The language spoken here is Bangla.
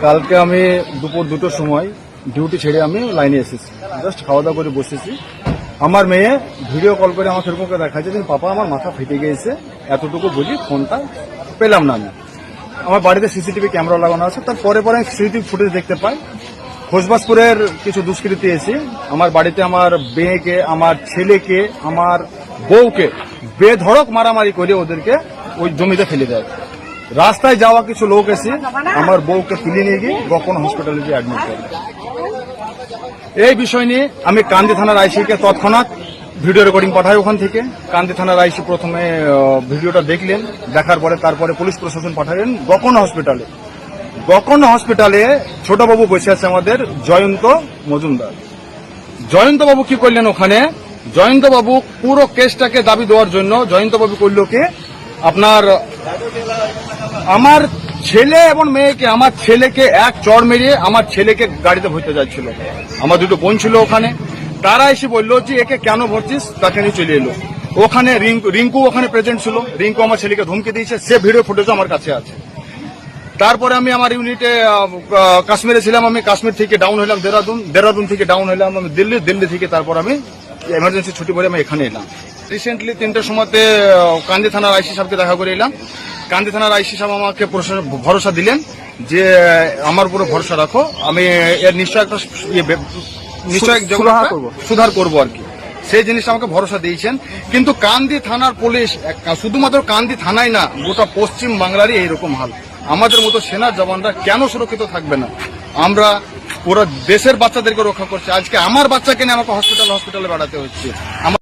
কালকে আমি দুপুর 2টোর সময় ডিউটি ছেড়ে আমি লাইনে এসেছি, জাস্ট খাওয়া দাওয়া করে বসেছি। আমার মেয়ে ভিডিও কল করে আমার সেরকম করে দেখাচ্ছে যে পাপা আমার মাথা ফেটে গিয়েছে, এতটুকু বুঝি ফোনটা পেলাম না। আমি আমার বাড়িতে সিসিটিভি ক্যামেরা লাগানো আছে, তার পরে আমি সিসিটিভি ফুটেজ দেখতে পাই খোশবাসপুরের কিছু দুষ্কৃতী এসে আমার বাড়িতে আমার মেয়েকে, আমার ছেলেকে, আমার বউকে বেধড়ক মারামারি করে ওদেরকে ওই জমিতে ফেলে দেয়। রাস্তায় যাওয়া কিছু লোক এসে আমার বউকে তুলে নিয়ে গিয়ে গোপন হসপিটালে গিয়ে অ্যাডমিট করে। এই বিষয় নিয়ে আমি কান্দি থানার আইসিকে তৎক্ষণাৎ ভিডিও রেকর্ডিং পাঠাই। ওখান থেকে কান্দি থানার আইসি প্রথমে ভিডিওটা দেখলেন, দেখার পরে তারপরে পুলিশ প্রশাসন পাঠালেন গোপন হসপিটালে। গোপন হসপিটালে ছোটবাবু বসে আছে আমাদের জয়ন্ত মজুমদার। জয়ন্তবাবু কি করলেন ওখানে, জয়ন্তবাবু পুরো কেসটাকে দাবি দেওয়ার জন্য জয়ন্তবাবু করল কি আপনার আমার ছেলে এবং মেয়েকে, আমার ছেলেকে এক চড় মেরিয়ে আমার ছেলেকে গাড়িতে ভরতে যাচ্ছিল। আমার দুটো বোন ছিল ওখানে, তারা এসে বললো যে একে কেন ভরছিস, তাকে নিয়ে চলে এলো। ওখানে রিঙ্কু ওখানে প্রেজেন্ট ছিল, রিঙ্কু আমার ছেলেকে ধমকি দিয়েছে, সে ভিডিও ফুটেজও আমার কাছে আছে। তারপরে আমি আমার ইউনিটে কাশ্মীরে ছিলাম, আমি কাশ্মীর থেকে ডাউন হলাম দেরাদুন থেকে ডাউন হলাম আমি দিল্লি থেকে তারপর আমি এমার্জেন্সি ছুটি করে আমি এখানে এলাম। রিসেন্টলি 3টের সময়তে কান্দি থানার আইসি সাহেবকে দেখা করে এলাম। কান্দি থানার আইসি সাহেব আমাকে ভরসা দিলেন যে আমার উপরে ভরসা রাখো, আমি এর নিশ্চয় একটা সুধার করবো আর কি, সেই জিনিসটা আমাকে ভরসা দিয়েছেন। কিন্তু কান্দি থানার পুলিশ শুধুমাত্র কান্দি থানায় না, গোটা পশ্চিম বাংলারই এইরকম হাল। আমাদের মতো সেনার জওয়ানরা কেন সুরক্ষিত থাকবে না? আমরা পুরো দেশের বাচ্চাদেরকে রক্ষা করছি, আজকে আমার বাচ্চাকে নিয়ে আমাকে হসপিটালে বেড়াতে হচ্ছে।